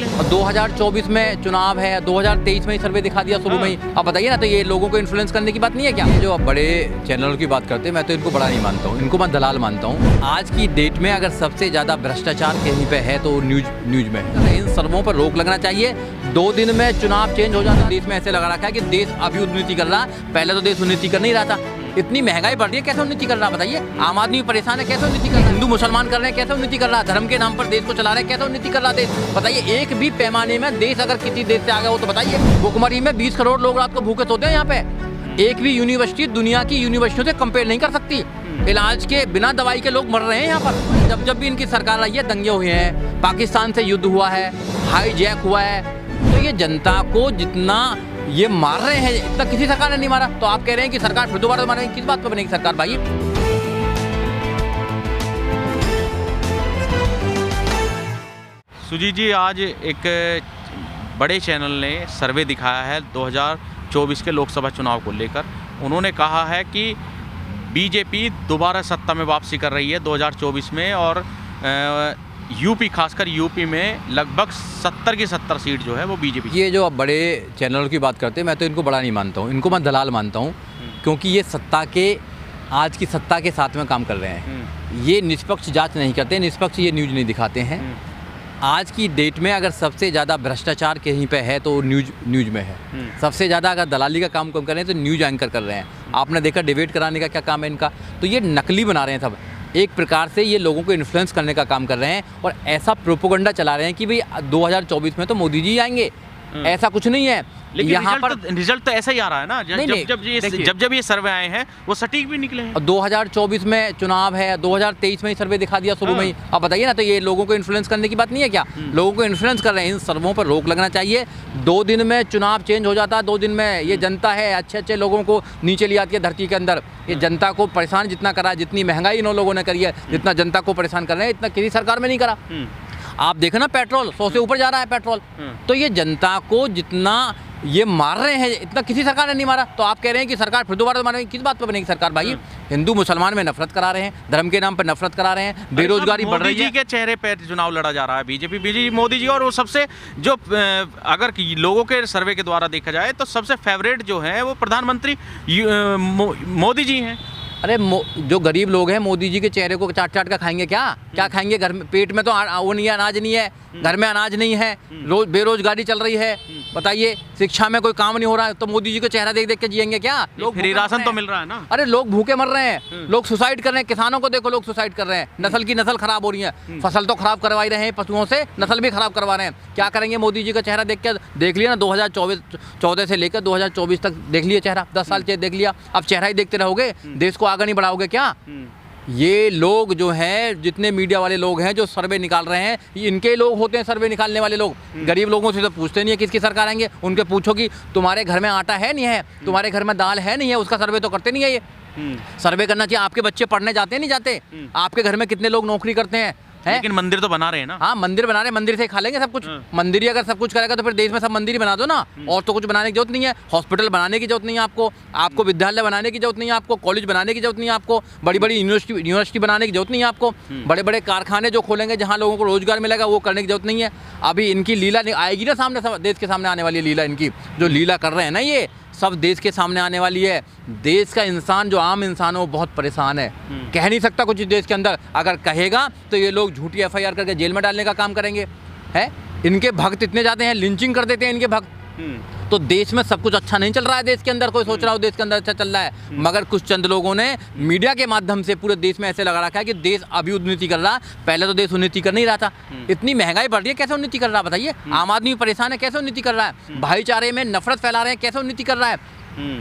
और 2024 में चुनाव है, 2023 में ही सर्वे दिखा दिया शुरू में ही। अब बताइए ना, तो ये लोगों को इन्फ्लुएंस करने की बात नहीं है क्या? जो अब बड़े चैनलों की बात करते हैं, मैं तो इनको बड़ा नहीं मानता हूँ, इनको मैं दलाल मानता हूँ। आज की डेट में अगर सबसे ज़्यादा भ्रष्टाचार कहीं पे है तो न्यूज में है। इन सर्वों पर रोक लगना चाहिए। 2 दिन में चुनाव चेंज हो जाता। देश में ऐसे लगा रखा है कि देश अभी उन्नति कर रहा है, पहले तो देश उन्नति कर नहीं रहा था। इतनी महंगाई बढ़ रही है, कैसे उन्नति कर रहा है बताइए? आम आदमी परेशान है, कैसे उन्नति कर रहा है? हिंदू मुसलमान कर रहे हैं, कैसे उन्नति कर रहा है? धर्म के नाम पर देश को चला रहे हैं, कैसे उन्नति कर रहा है देश? बताइए, एक भी पैमाने में देश अगर किसी देश से आगे हो तो बताइए। भुखमरी में 20 करोड़ लोग रात को भूखे सोते हैं यहाँ पे। एक भी यूनिवर्सिटी दुनिया की यूनिवर्सिटियों से कंपेयर नहीं कर सकती। इलाज के बिना दवाई के लोग मर रहे हैं यहाँ पर। जब भी इनकी सरकार आई है, दंगे हुए हैं, पाकिस्तान से युद्ध हुआ है, हाईजैक हुआ है, तो ये जनता को जितना ये मार रहे हैं, इतना किसी सरकार ने नहीं मारा। तो आप कह रहे हैं कि सरकार फिर दोबारा मारेगी? किस बात पर बनेगी सरकार भाई? सुजीत जी, आज एक बड़े चैनल ने सर्वे दिखाया है 2024 के लोकसभा चुनाव को लेकर। उन्होंने कहा है कि बीजेपी दोबारा सत्ता में वापसी कर रही है 2024 में, और यूपी, खासकर यूपी में लगभग 70 की 70 सीट जो है वो बीजेपी। ये जो अब बड़े चैनलों की बात करते हैं, मैं तो इनको बड़ा नहीं मानता हूँ, इनको मैं दलाल मानता हूँ, क्योंकि ये आज की सत्ता के साथ में काम कर रहे हैं। ये निष्पक्ष जांच नहीं करते, निष्पक्ष ये न्यूज़ नहीं दिखाते हैं। आज की डेट में अगर सबसे ज़्यादा भ्रष्टाचार कहीं पे है तो न्यूज़ में है। सबसे ज़्यादा अगर दलाली का काम कम कर रहे हैं तो न्यूज़ एंकर कर रहे हैं। आपने देखा डिबेट कराने का क्या काम है इनका, तो ये नकली बना रहे हैं सब। एक प्रकार से ये लोगों को इन्फ्लुएंस करने का काम कर रहे हैं और ऐसा प्रोपोगंडा चला रहे हैं कि भाई 2024 में तो मोदी जी आएंगे। ऐसा कुछ नहीं है। लेकिन यहाँ पर रिजल्ट तो ऐसा ही आ रहा है ना। जब ये सर्वे आए हैं वो सटीक भी निकले हैं। और 2024 में चुनाव है, 2023 में ही सर्वे दिखा दिया शुरू में ही। अब बताइए ना, तो ये लोगों को इन्फ्लुएंस करने की बात नहीं है क्या? लोगों को इन्फ्लुएंस कर रहे हैं। इन सर्वों पर रोक लगना चाहिए। 2 दिन में चुनाव चेंज हो जाता है। 2 दिन में ये जनता है अच्छे लोगों को नीचे ले आती है धरती के अंदर। ये जनता को परेशान जितना करा है, जितनी महंगाई इन लोगों ने करी है, जितना जनता को परेशान कर रहे हैं, इतना किसी सरकार में नहीं करा। आप देखो ना, पेट्रोल 100 से ऊपर जा रहा है पेट्रोल। तो ये जनता को जितना ये मार रहे हैं, इतना किसी सरकार ने नहीं मारा। तो आप कह रहे हैं कि सरकार फिर दोबारा मारेगी? किस बात पर बनेगी सरकार भाई? हिंदू मुसलमान में नफरत करा रहे हैं, धर्म के नाम पर नफरत करा रहे हैं, बेरोजगारी बढ़ रही है। मोदी जी के चेहरे पर चुनाव लड़ा जा रहा है, बीजेपी मोदी जी। और वो सबसे जो अगर लोगों के सर्वे के द्वारा देखा जाए तो सबसे फेवरेट जो है वो प्रधानमंत्री मोदी जी हैं। अरे जो गरीब लोग हैं, मोदी जी के चेहरे को चाट का खाएंगे क्या खाएंगे? घर में पेट में तो वो नहीं है, अनाज नहीं है, घर में अनाज नहीं है, रोज बेरोजगारी चल रही है। बताइए, शिक्षा में कोई काम नहीं हो रहा है, तो मोदी जी का चेहरा देख के जिएंगे क्या लोग? फ्री राशन तो मिल रहा है ना। अरे लोग भूखे मर रहे हैं, लोग सुसाइड कर रहे हैं। किसानों को देखो, लोग सुसाइड कर रहे हैं। नस्ल खराब हो रही है। फसल तो खराब करवा ही रहे हैं पशुओं से, नस्ल भी खराब करवा रहे हैं। क्या करेंगे? मोदी जी का चेहरा देख लिया ना, 2014 से लेकर 2024 तक देख लिया चेहरा। 10 साल देख लिया, अब चेहरा ही देखते रहोगे, देश को आगे नहीं बढ़ाओगे क्या? ये लोग जो हैं, जितने मीडिया वाले लोग हैं जो सर्वे निकाल रहे हैं, इनके लोग होते हैं सर्वे निकालने वाले लोग। गरीब लोगों से तो पूछते नहीं है किसकी सरकार आएंगे। उनके पूछो कि तुम्हारे घर में आटा है नहीं है, तुम्हारे घर में दाल है नहीं है, उसका सर्वे तो करते नहीं है ये। सर्वे करना चाहिए। आपके बच्चे पढ़ने जाते नहीं जाते? आपके घर में कितने लोग नौकरी करते हैं? लेकिन मंदिर तो बना रहे हैं ना। हाँ, मंदिर बना रहे हैं, मंदिर से खा लेंगे सब कुछ। मंदिर ही अगर सब कुछ करेगा तो फिर देश में सब मंदिर ही बना दो ना, और तो कुछ बनाने की जरूरत नहीं है। हॉस्पिटल बनाने की जरूरत नहीं है आपको विद्यालय बनाने की जरूरत नहीं है आपको, कॉलेज बनाने की जरूरत नहीं है आपको, बड़ी बड़ी यूनिवर्सिटी बनाने की जरूरत नहीं है आपको, बड़े बड़े कारखाने जो खोलेंगे जहाँ लोगों को रोजगार मिलेगा वो करने की जरूरत नहीं है। अभी इनकी लीला आएगी ना सामने, देश के सामने आने वाली लीला। इनकी जो लीला कर रहे हैं ना, ये सब देश के सामने आने वाली है। देश का इंसान, जो आम इंसान है, वो बहुत परेशान है। कह नहीं सकता कुछ देश के अंदर। अगर कहेगा तो ये लोग झूठी FIR करके जेल में डालने का काम करेंगे। है, इनके भक्त इतने ज़्यादा हैं, लिंचिंग कर देते हैं इनके भक्त। तो देश में सब कुछ अच्छा नहीं चल रहा है। देश के अंदर कोई सोच रहा हो देश के अंदर अच्छा चल रहा है, मगर कुछ चंद लोगों ने मीडिया के माध्यम से पूरे देश में ऐसे लगा रखा है कि देश अभी उन्नति कर रहा है, पहले तो देश उन्नति कर नहीं रहा था। इतनी महंगाई बढ़ रही है, कैसे उन्नति कर रहा है बताइए? आम आदमी परेशान है, कैसे उन्नति कर रहा है? भाईचारे में नफरत फैला रहे हैं, कैसे उन्नति कर रहा है?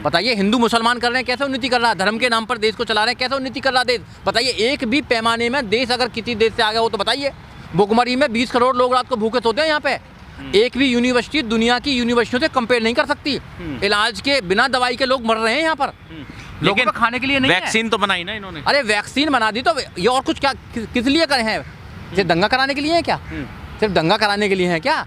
बताइए, हिंदू मुसलमान कर रहे हैं, कैसे उन्नति कर रहा है? धर्म के नाम पर देश को चला रहे हैं, कैसे उन्नति कर रहा है देश? बताइए, एक भी पैमाने में देश अगर किसी देश से आगे हो तो बताइए। भुखमरी में 20 करोड़ लोग रात को भूखे सोते हैं यहाँ पे। एक भी यूनिवर्सिटी दुनिया की यूनिवर्सिटियों से कंपेयर नहीं कर सकती। इलाज के बिना दवाई के लोग मर रहे हैं यहाँ पर। लोगों को खाने के लिए नहीं है। वैक्सीन तो बनाई ना इन्होंने। अरे वैक्सीन बना दी तो ये और कुछ क्या किस लिए करे हैं? ये दंगा कराने के लिए है क्या? सिर्फ दंगा कराने के लिए हैं क्या?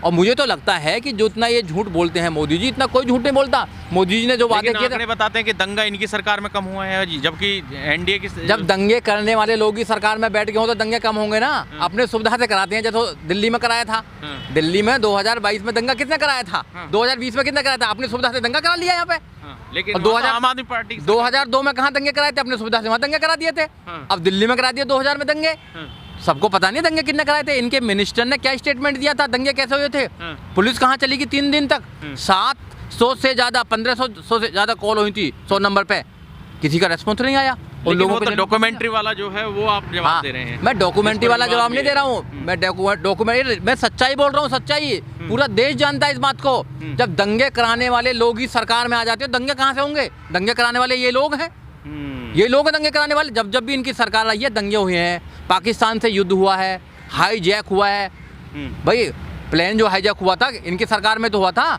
और मुझे तो लगता है कि जो इतना ये झूठ बोलते हैं मोदी जी, इतना कोई झूठ नहीं बोलता। मोदी जी ने जो वादे किए थे, बताते हैं कि दंगा इनकी सरकार में कम हुआ है जी, जबकि एनडीए की जब दंगे करने वाले लोग ही सरकार में बैठ गए हो तो दंगे कम होंगे ना। अपने सुविधा से कराते हैं, जैसे दिल्ली में कराया था। दिल्ली में 2022 में दंगा किसने कराया था? 2020 में किसने कराया था? अपनी सुविधा से दंगा करा लिया यहाँ पे। लेकिन 2000 आम आदमी पार्टी 2002 में कहाँ दंगे कराए थे? अपने सुविधा से वहाँ दंगे करा दिए थे। अब दिल्ली में करा दिए 2000 में दंगे। सबको पता नहीं दंगे कितने कराए थे। इनके मिनिस्टर ने क्या स्टेटमेंट दिया था, दंगे कैसे हुए थे? पुलिस कहाँ चली गई 3 दिन तक? 700 से ज्यादा 1500 से ज्यादा कॉल हुई थी 100 नंबर पे, किसी का रेस्पॉन्स नहीं आया। उन लोगों को डॉक्यूमेंट्री वाला जो है वो आप जवाब दे रहे हैं। मैं डॉक्यूमेंट्री वाला जवाब नहीं दे रहा हूँ, मैं सच्चाई बोल रहा हूँ, सच्चाई। पूरा देश जानता है इस बात को। जब दंगे कराने वाले लोग ही सरकार में आ जाते हैं, दंगे कहाँ से होंगे? दंगे कराने वाले ये लोग हैं, ये लोग हैं दंगे कराने वाले। जब जब भी इनकी सरकार आई है दंगे हुए हैं। पाकिस्तान से युद्ध हुआ है, हाईजैक हुआ है। भाई प्लेन जो हाईजैक हुआ था इनकी सरकार में तो हुआ था।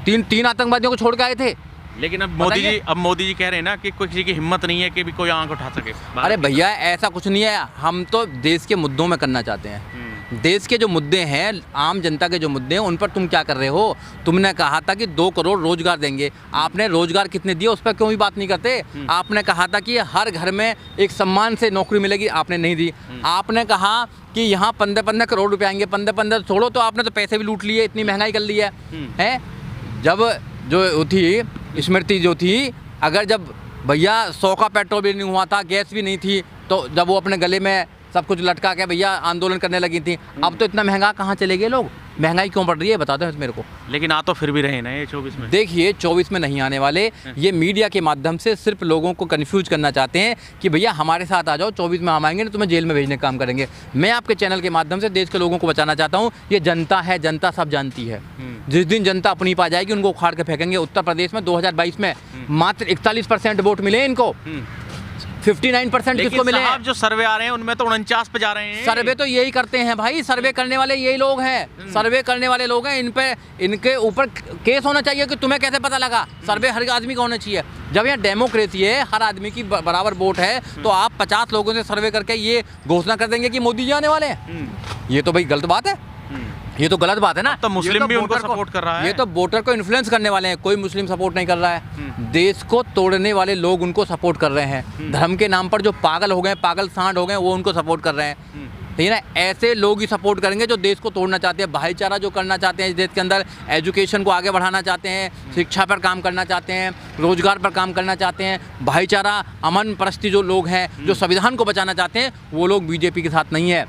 तीन आतंकवादियों को छोड़ के आए थे। लेकिन अब मोदी जी कह रहे हैं ना कि कोई किसी की हिम्मत नहीं है कि भी कोई आंख उठा सके। अरे भैया ऐसा कुछ नहीं है, हम तो देश के मुद्दों में करना चाहते हैं। देश के जो मुद्दे हैं, आम जनता के जो मुद्दे हैं, उन पर तुम क्या कर रहे हो? तुमने कहा था कि 2 करोड़ रोजगार देंगे। आपने रोजगार कितने दिए उस पर क्यों भी बात नहीं करते? आपने कहा था कि हर घर में एक सम्मान से नौकरी मिलेगी, आपने नहीं दी। आपने कहा कि यहाँ 15 करोड़ रुपए आएंगे। 15 छोड़ो तो आपने तो पैसे भी लूट लिए, इतनी महंगाई कर ली है। जब जो थी स्मृति जो थी, अगर जब भैया 100 का पेट्रोल भी नहीं हुआ था, गैस भी नहीं थी, तो जब वो अपने गले में सब कुछ लटका के भैया आंदोलन करने लगी थी। अब तो इतना महंगा कहाँ चले गए लोग? महंगाई क्यों बढ़ रही है बता दो मेरे को। लेकिन आ तो फिर भी रहे ना ये 24 में। देखिए 24 में नहीं आने वाले। ये मीडिया के माध्यम से सिर्फ लोगों को कंफ्यूज करना चाहते हैं कि भैया हमारे साथ आ जाओ, 24 में हम आएंगे ना तुम्हें जेल में भेजने का काम करेंगे। मैं आपके चैनल के माध्यम से देश के लोगों को बचाना चाहता हूँ। ये जनता है, जनता सब जानती है। जिस दिन जनता अपनी पा जाएगी उनको उखाड़ के फेंकेंगे। उत्तर प्रदेश में 2022 में मात्र 41% वोट मिले इनको, 59% किसको मिले? जो सर्वे आ रहे हैं उनमें तो 49 पे जा रहे हैं। सर्वे तो यही करते हैं भाई, सर्वे करने वाले यही लोग हैं। सर्वे करने वाले लोग हैं, इन पे इनके ऊपर केस होना चाहिए कि तुम्हें कैसे पता लगा। सर्वे हर आदमी का होना चाहिए। जब यहाँ डेमोक्रेसी है, हर आदमी की बराबर वोट है, तो आप 50 लोगों से सर्वे करके ये घोषणा कर देंगे कि मोदी जी आने वाले हैं। ये तो भाई गलत बात है, ये तो गलत बात है ना। तो मुस्लिम भी उनको सपोर्ट कर रहा है। ये तो वोटर को इन्फ्लुएंस करने वाले हैं, कोई मुस्लिम सपोर्ट नहीं कर रहा है। देश को तोड़ने वाले लोग उनको सपोर्ट कर रहे हैं। धर्म के नाम पर जो पागल हो गए, पागल सांड हो गए, वो उनको सपोर्ट कर रहे हैं। ठीक है ना? ऐसे लोग ही सपोर्ट करेंगे जो देश को तोड़ना चाहते हैं। भाईचारा जो करना चाहते हैं इस देश के अंदर, एजुकेशन को आगे बढ़ाना चाहते हैं, शिक्षा पर काम करना चाहते हैं, रोजगार पर काम करना चाहते हैं, भाईचारा अमन परस्ती जो लोग हैं, जो संविधान को बचाना चाहते हैं, वो लोग बीजेपी के साथ नहीं है।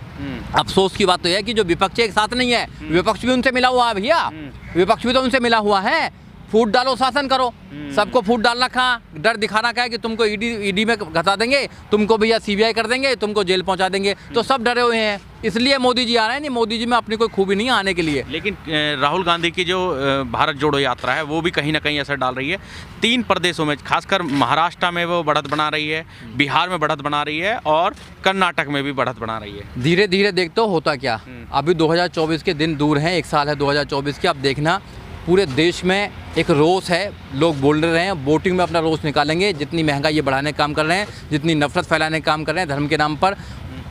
अफसोस की बात तो यह है कि जो विपक्ष एक साथ नहीं है। विपक्ष भी उनसे मिला हुआ है भैया, विपक्ष भी तो उनसे मिला हुआ है। फूट डालो, शासन करो। सबको फूट डालना खा, डर दिखाना क्या है कि तुमको ईडी में घसा देंगे, तुमको भैया सीबीआई कर देंगे, तुमको जेल पहुंचा देंगे। तो सब डरे हुए हैं, इसलिए मोदी जी आ रहे हैं। नहीं, मोदी जी में अपनी कोई खूबी नहीं आने के लिए। लेकिन राहुल गांधी की जो भारत जोड़ो यात्रा है वो भी कहीं ना कहीं असर डाल रही है। 3 प्रदेशों में, खासकर महाराष्ट्र में वो बढ़त बना रही है, बिहार में बढ़त बना रही है और कर्नाटक में भी बढ़त बना रही है। धीरे धीरे देखते हो होता क्या। अभी 2024 के दिन दूर हैं, 1 साल है 2024 के। अब देखना पूरे देश में एक रोष है, लोग बोल रहे हैं वोटिंग में अपना रोष निकालेंगे। जितनी महंगाई ये बढ़ाने का काम कर रहे हैं, जितनी नफरत फैलाने का काम कर रहे हैं धर्म के नाम पर,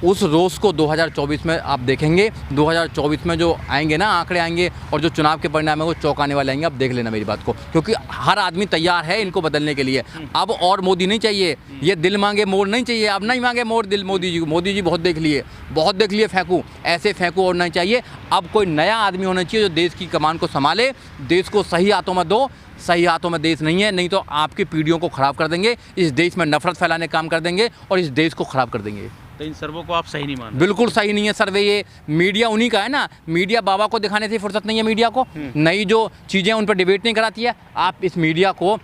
उस रोष को 2024 में आप देखेंगे। 2024 में जो आएंगे ना आंकड़े आएंगे और जो चुनाव के परिणाम है वो चौंकाने वाले आएंगे। आप देख लेना मेरी बात को, क्योंकि हर आदमी तैयार है इनको बदलने के लिए। अब और मोदी नहीं चाहिए, ये दिल मांगे मोर नहीं चाहिए। अब नहीं मांगे मोर दिल मोदी जी को। मोदी जी बहुत देख लिए फेंकू, ऐसे फेंकू और नहीं चाहिए। अब कोई नया आदमी होना चाहिए जो देश की कमान को संभाले, देश को सही हाथों में दो। सही हाथों में देश नहीं है, नहीं तो आपकी पीढ़ियों को खराब कर देंगे, इस देश में नफरत फैलाने का काम कर देंगे और इस देश को खराब कर देंगे। तो इन सर्वों को आप सही नहीं मानते? बिल्कुल सही नहीं है सर्वे। ये मीडिया उन्हीं का है ना, मीडिया बाबा को दिखाने से फुर्सत नहीं है मीडिया को। नई जो चीज़ें उन पर डिबेट नहीं कराती है। आप इस मीडिया को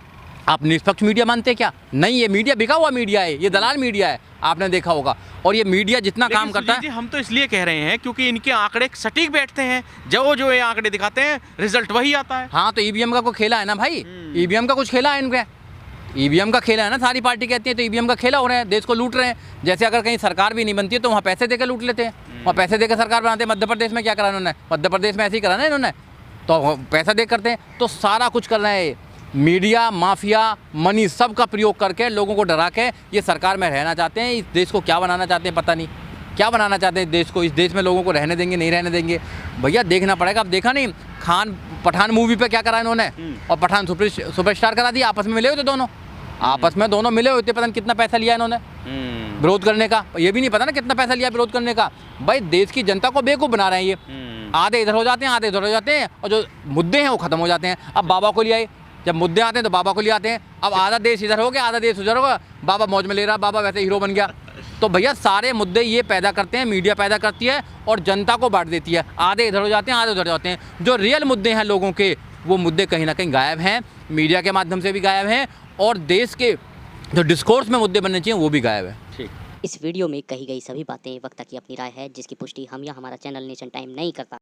आप निष्पक्ष मीडिया मानते हैं क्या? नहीं, ये मीडिया बिका हुआ मीडिया है, ये दलाल मीडिया है, आपने देखा होगा। और ये मीडिया जितना काम करता है, हम तो इसलिए कह रहे हैं क्योंकि इनके आंकड़े सटीक बैठते हैं। जो ये आंकड़े दिखाते हैं रिजल्ट वही आता है। हाँ, तो ईवीएम का कोई खेला है ना भाई, ईवीएम का कुछ खेला है इनके। ईवीएम का खेला है ना, सारी पार्टी कहती है तो ईवीएम का खेला हो रहा है, देश को लूट रहे हैं। जैसे अगर कहीं सरकार भी नहीं बनती है तो वहाँ पैसे देकर लूट लेते हैं, वहाँ पैसे देकर सरकार बनाते हैं। मध्य प्रदेश में क्या करा इन्होंने? मध्य प्रदेश में ऐसे ही करा ना इन्होंने, तो पैसा दे करते हैं। तो सारा कुछ कर रहे हैं मीडिया, माफिया, मनी सब का प्रयोग करके लोगों को डरा के ये सरकार में रहना चाहते हैं। इस देश को क्या बनाना चाहते हैं पता नहीं। क्या बनाना चाहते हैं देश को, इस देश में लोगों को रहने देंगे नहीं रहने देंगे? भैया देखना पड़ेगा। अब देखा नहीं खान पठान मूवी पे क्या करा इन्होंने, और पठान सुपरस्टार करा दिया। आपस में मिले हुए थे दोनों, आपस में दोनों मिले हुए थे, पता नहीं कितना पैसा लिया इन्होंने विरोध करने का, ये भी नहीं पता ना कितना पैसा लिया विरोध करने का। भाई देश की जनता को बेवकूफ़ बना रहे हैं ये, आधे इधर हो जाते हैं आधे इधर हो जाते हैं, और जो मुद्दे हैं वो खत्म हो जाते हैं। अब बाबा को ले आए, जब मुद्दे आते हैं तो बाबा को ले आते हैं। अब आधा देश इधर हो गया आधा देश उधर होगा, बाबा मौज में ले रहा, बाबा वैसे हीरो बन गया। तो भैया सारे मुद्दे ये पैदा करते हैं, मीडिया पैदा करती है और जनता को बांट देती है, आधे इधर हो जाते हैं आधे उधर जाते हैं। जो रियल मुद्दे हैं लोगों के, वो मुद्दे कहीं ना कहीं गायब हैं, मीडिया के माध्यम से भी गायब हैं, और देश के जो डिस्कोर्स में मुद्दे बनने चाहिए वो भी गायब है। ठीक। इस वीडियो में कही गई सभी बातें वक्ता की अपनी राय है, जिसकी पुष्टि हम या हमारा चैनल नेशन टाइम नहीं करता।